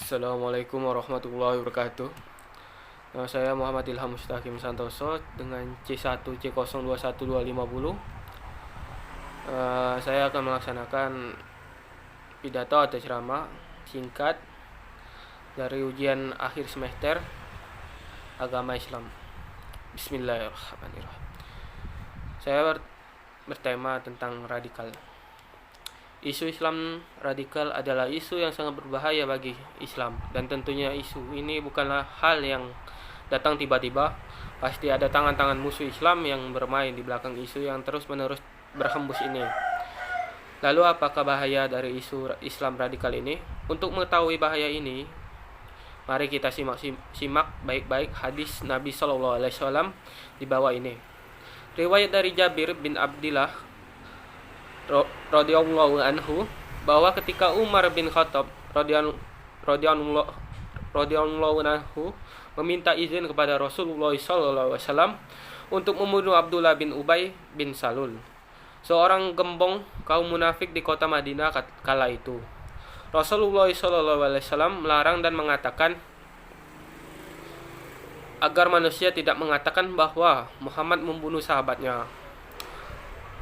Assalamualaikum warahmatullahi wabarakatuh. Nama saya Muhammad Ilham Mustaqim Santoso dengan C1C021250. Saya akan melaksanakan pidato atau ceramah singkat dari ujian akhir semester agama Islam. Bismillahirrahmanirrahim. Saya bertema tentang radikal. Isu Islam radikal adalah isu yang sangat berbahaya bagi Islam, dan tentunya isu ini bukanlah hal yang datang tiba-tiba. Pasti ada tangan-tangan musuh Islam yang bermain di belakang isu yang terus-menerus berhembus ini. Lalu apakah bahaya dari isu Islam radikal ini? Untuk mengetahui bahaya ini, mari kita simak baik-baik hadis Nabi SAW di bawah ini. Riwayat dari Jabir bin Abdillah radhiyallahu anhu bahwa ketika Umar bin Khattab radhiyallahu anhu meminta izin kepada Rasulullah SAW untuk membunuh Abdullah bin Ubay bin Salul, seorang gembong kaum munafik di kota Madinah kala itu. Rasulullah SAW melarang dan mengatakan agar manusia tidak mengatakan bahwa Muhammad membunuh sahabatnya.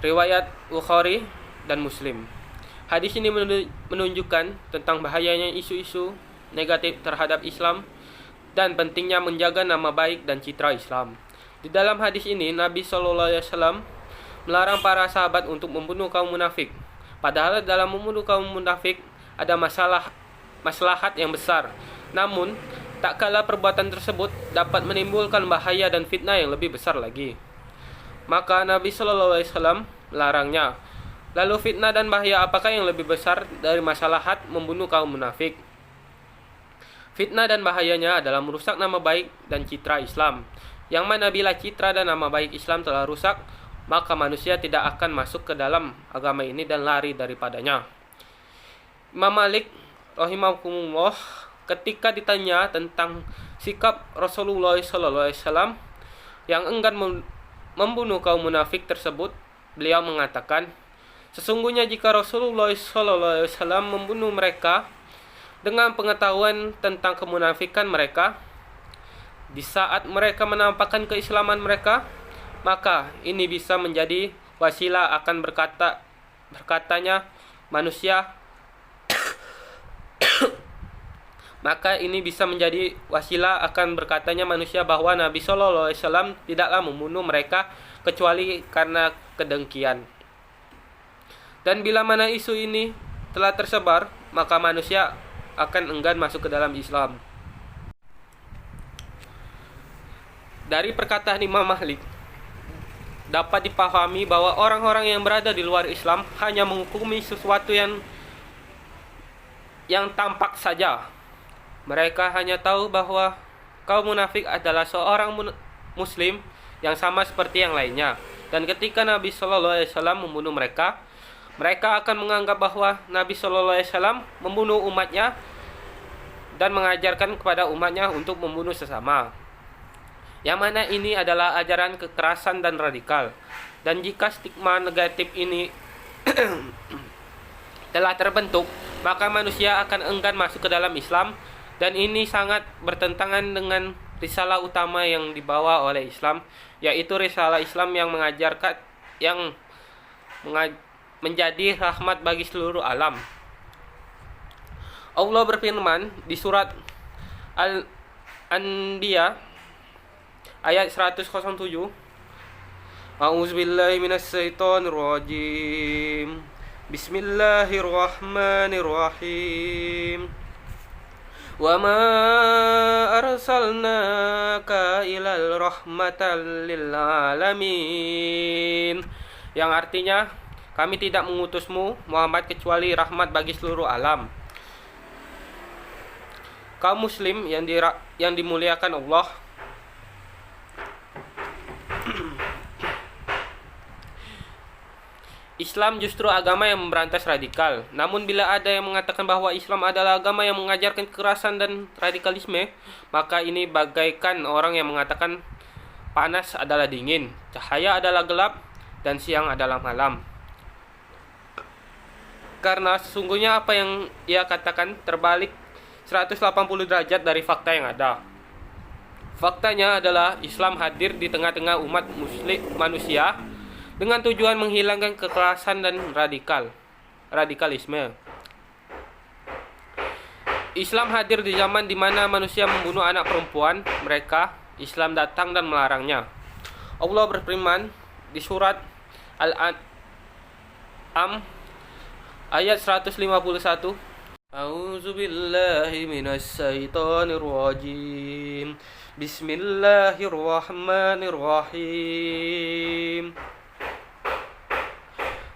Riwayat Bukhari dan Muslim. Hadis ini menunjukkan tentang bahayanya isu-isu negatif terhadap Islam dan pentingnya menjaga nama baik dan citra Islam. Di dalam hadis ini, Nabi SAW melarang para sahabat untuk membunuh kaum munafik. Padahal dalam membunuh kaum munafik ada maslahat yang besar. Namun, tak kala perbuatan tersebut dapat menimbulkan bahaya dan fitnah yang lebih besar lagi, maka Nabi SAW melarangnya. Lalu fitnah dan bahaya apakah yang lebih besar dari maslahat membunuh kaum munafik? Fitnah dan bahayanya adalah merusak nama baik dan citra Islam, yang mana bila citra dan nama baik Islam telah rusak, maka manusia tidak akan masuk ke dalam agama ini dan lari daripadanya. Imam Malik rahimahumullah ketika ditanya tentang sikap Rasulullah SAW yang enggan membunuh kaum munafik tersebut, beliau mengatakan, sesungguhnya jika Rasulullah SAW membunuh mereka dengan pengetahuan tentang kemunafikan mereka di saat mereka menampakkan keislaman mereka, maka ini bisa menjadi wasilah akan berkatanya manusia bahwa Nabi SAW tidaklah membunuh mereka kecuali karena kedengkian. Dan bila mana isu ini telah tersebar, maka manusia akan enggan masuk ke dalam Islam. Dari perkataan Imam Malik dapat dipahami bahwa orang-orang yang berada di luar Islam hanya menghukumi sesuatu yang tampak saja. Mereka hanya tahu bahwa kaum munafik adalah seorang muslim yang sama seperti yang lainnya. Dan ketika Nabi SAW membunuh mereka, mereka akan menganggap bahwa Nabi SAW membunuh umatnya dan mengajarkan kepada umatnya untuk membunuh sesama. Yang mana ini adalah ajaran kekerasan dan radikal. Dan jika stigma negatif ini telah terbentuk, maka manusia akan enggan masuk ke dalam Islam. Dan ini sangat bertentangan dengan risalah utama yang dibawa oleh Islam, yaitu risalah Islam yang menjadi rahmat bagi seluruh alam. Allah berfirman di surat Al-Anbiya ayat 107, A'udzubillahi minasyaitonirrajim. Bismillahirrahmanirrahim. Wa ma arsalnaka ilal rahmatan lil alamin, yang artinya kami tidak mengutusmu Muhammad kecuali rahmat bagi seluruh alam. Kaum muslim yang dimuliakan Allah, Islam justru agama yang memberantas radikal. Namun bila ada yang mengatakan bahwa Islam adalah agama yang mengajarkan kekerasan dan radikalisme, maka ini bagaikan orang yang mengatakan panas adalah dingin, cahaya adalah gelap, dan siang adalah malam. Karena sesungguhnya apa yang ia katakan terbalik 180 derajat dari fakta yang ada. Faktanya adalah Islam hadir di tengah-tengah umat muslim manusia dengan tujuan menghilangkan kekerasan dan radikalisme. Islam hadir di zaman di mana manusia membunuh anak perempuan mereka. Islam datang dan melarangnya. Allah berfirman di surat Al-An'am ayat 151. A'udzu billahi minasy syaithanir rajim. Bismillahirrahmanirrahim.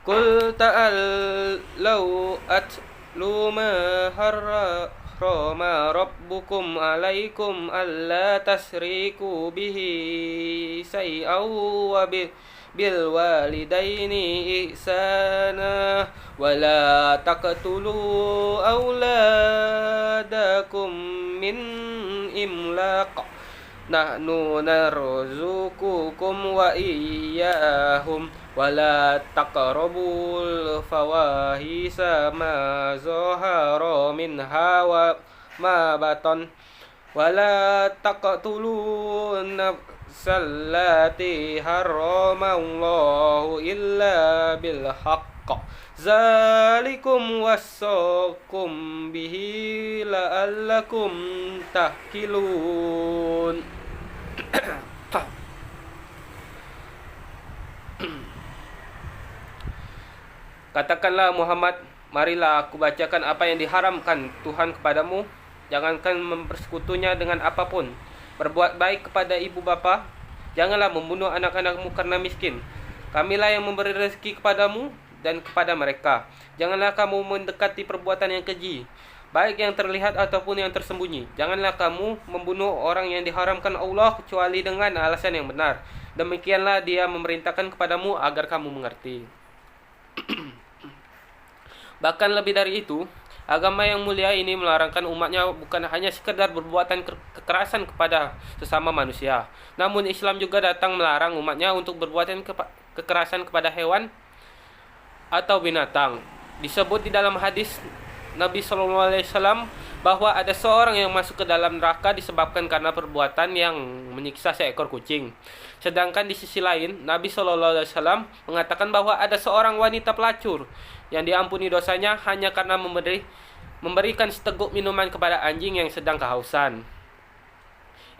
Qul ta'allau atlu ma harrama rabbukum alaikum alla tasriku bihi syai'aw wa bil walidaini ihsana wa la taqtulu auladakum min imlaq nahnu narzuqukum wa iyyahum wa la taqrabul fawahisa ma zahara minha wa ma batan wa la taqtulun nafsallati haramallahu illa bil haqq zalikum wassaqum bihi la'allakum tahkilun. Katakanlah Muhammad, marilah aku bacakan apa yang diharamkan Tuhan kepadamu. Jangankan mempersekutunya dengan apapun. Berbuat baik kepada ibu bapa. Janganlah membunuh anak-anakmu karena miskin. Kamilah yang memberi rezeki kepadamu dan kepada mereka. Janganlah kamu mendekati perbuatan yang keji, baik yang terlihat ataupun yang tersembunyi. Janganlah kamu membunuh orang yang diharamkan Allah kecuali dengan alasan yang benar. Demikianlah Dia memerintahkan kepadamu agar kamu mengerti. Bahkan lebih dari itu, agama yang mulia ini melarangkan umatnya bukan hanya sekedar berbuatan kekerasan kepada sesama manusia. Namun Islam juga datang melarang umatnya untuk berbuatan kekerasan kepada hewan atau binatang. Disebut di dalam hadis Nabi SAW bahwa ada seorang yang masuk ke dalam neraka disebabkan karena perbuatan yang menyiksa seekor kucing. Sedangkan di sisi lain, Nabi SAW mengatakan bahwa ada seorang wanita pelacur yang diampuni dosanya hanya karena memberikan seteguk minuman kepada anjing yang sedang kehausan.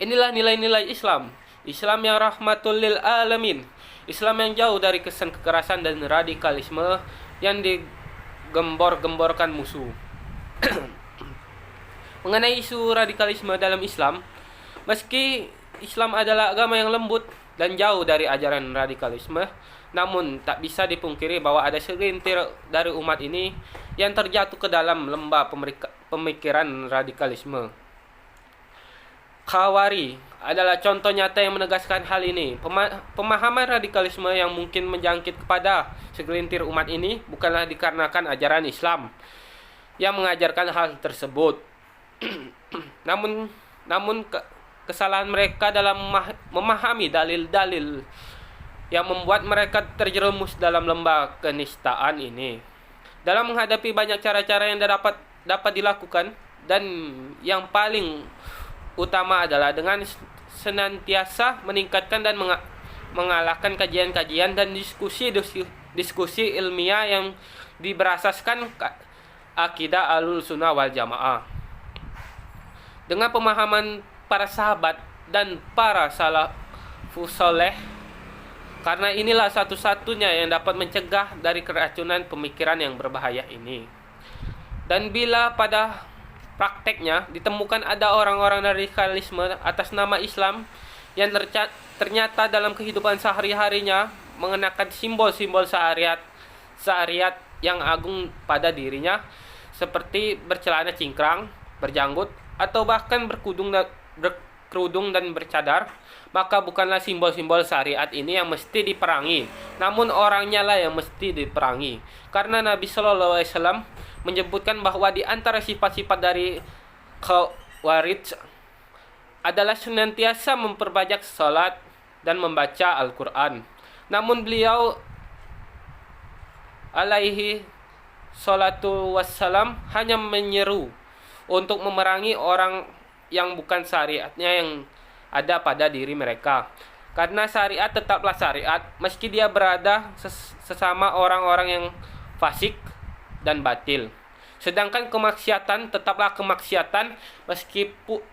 Inilah nilai-nilai Islam. Islam yang rahmatul lil alamin. Islam yang jauh dari kesan kekerasan dan radikalisme yang digembor-gemborkan musuh. Mengenai isu radikalisme dalam Islam, meski Islam adalah agama yang lembut dan jauh dari ajaran radikalisme, namun tak bisa dipungkiri bahwa ada segelintir dari umat ini yang terjatuh ke dalam lembah pemikiran radikalisme. Khawari adalah contoh nyata yang menegaskan hal ini. Pemahaman radikalisme yang mungkin menjangkit kepada segelintir umat ini bukanlah dikarenakan ajaran Islam yang mengajarkan hal tersebut. namun kesalahan mereka dalam memahami dalil-dalil yang membuat mereka terjerumus dalam lembah kenistaan ini. Dalam menghadapi banyak cara-cara yang dapat dilakukan, dan yang paling utama adalah dengan senantiasa meningkatkan dan mengalahkan kajian-kajian dan diskusi ilmiah yang berasaskan akidah Ahlus-Sunnah wal Jamaah. Dengan pemahaman para sahabat dan para salafus saleh, karena inilah satu-satunya yang dapat mencegah dari keracunan pemikiran yang berbahaya ini. Dan bila pada prakteknya ditemukan ada orang-orang radikalisme atas nama Islam yang ternyata dalam kehidupan sehari-harinya mengenakan simbol-simbol syariat yang agung pada dirinya, seperti bercelana cingkrang, berjanggut, atau bahkan berkerudung dan bercadar, maka bukanlah simbol-simbol syariat ini yang mesti diperangi, namun orangnya lah yang mesti diperangi. Karena Nabi SAW menyebutkan bahwa di antara sifat-sifat dari Khawarij adalah senantiasa memperbanyak salat dan membaca Al-Quran. Namun beliau alaihi salatu wassalam hanya menyeru untuk memerangi orang yang bukan syariatnya yang ada pada diri mereka. Karena syariat tetaplah syariat meski dia berada sesama orang-orang yang fasik dan batil. Sedangkan kemaksiatan tetaplah kemaksiatan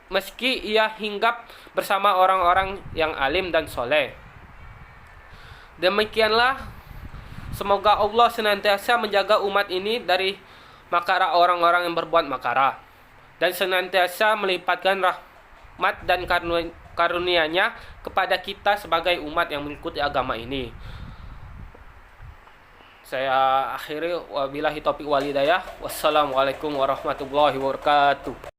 meski ia hinggap bersama orang-orang yang alim dan soleh. Demikianlah, semoga Allah senantiasa menjaga umat ini dari makara orang-orang yang berbuat makara, dan senantiasa melipatkan rahmat dan karunia-Nya kepada kita sebagai umat yang mengikuti agama ini. Saya akhiri, wabillahi taufiq wal hidayah. Wassalamualaikum warahmatullahi wabarakatuh.